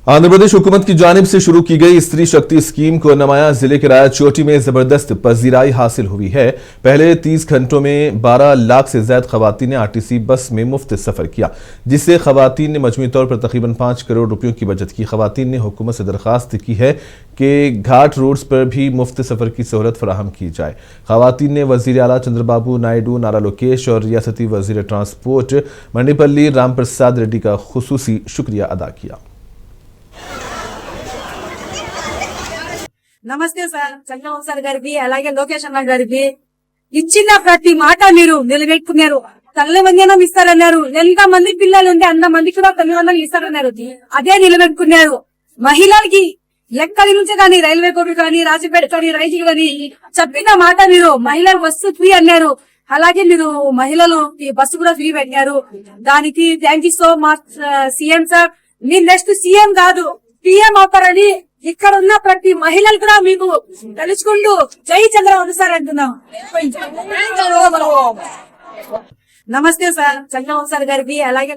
आंध्र प्रदेश हुकूमत की जानिब से शुरू की गई स्त्री शक्ति स्कीम को नमाया जिले के रायचोटी में जबरदस्त पजीराई हासिल हुई है। पहले 30 घंटों में 12 लाख से ज्यादा खवातीन ने आरटीसी बस में मुफ्त सफर किया, जिससे खवातीन ने मजमूई तौर पर तकरीबन 5 करोड़ रुपयों की बचत की। खवातीन ने हुकूमत से दरखास्त की है कि घाट रोड्स पर भी मुफ्त सफर की सहूलत फराहम की जाए। खवातीन ने वजीर आला चंद्रबाबू नायडू, नारा लोकेश और रियासती वजीर ट्रांसपोर्ट मंडीपल्ली राम प्रसाद रेड्डी का खुसूसी शुक्रिया अदा किया। నమస్తే సార్, చంద్రబాబు సార్ గారికి అలాగే లోకేష్ అన్న గారికి ఇచ్చిన ప్రతి మాట మీరు నిలబెట్టుకున్నారు. తల్లి వందనం ఇస్తారన్నారు. ఎంత మంది పిల్లలు ఉంటే అంత మంది కూడా తల్లి వందనం ఇస్తారన్నారు. అదే నిలబెట్టుకున్నారు. మహిళలకి లెక్కల నుంచి కానీ రైల్వే కోర్టు కానీ రాజపేట కానీ రైతు కానీ చెప్పిన మాట మీరు మహిళలు బస్సు ఫ్రీ అన్నారు. అలాగే మీరు మహిళలు ఈ బస్సు కూడా ఫ్రీ పెట్టారు. దానికి thank you so much CM sir. మీరు నెక్స్ట్ సీఎం కాదు పిఎం అవుతారని ఇక్కడ ఉన్న ప్రతి మహిళలు కూడా మీకు తెలుసుకుంటూ జై చంద్రబాబు సార్ అంటున్నాం. నమస్తే సార్, చంద్రబాబు సార్ గారికి అలాగే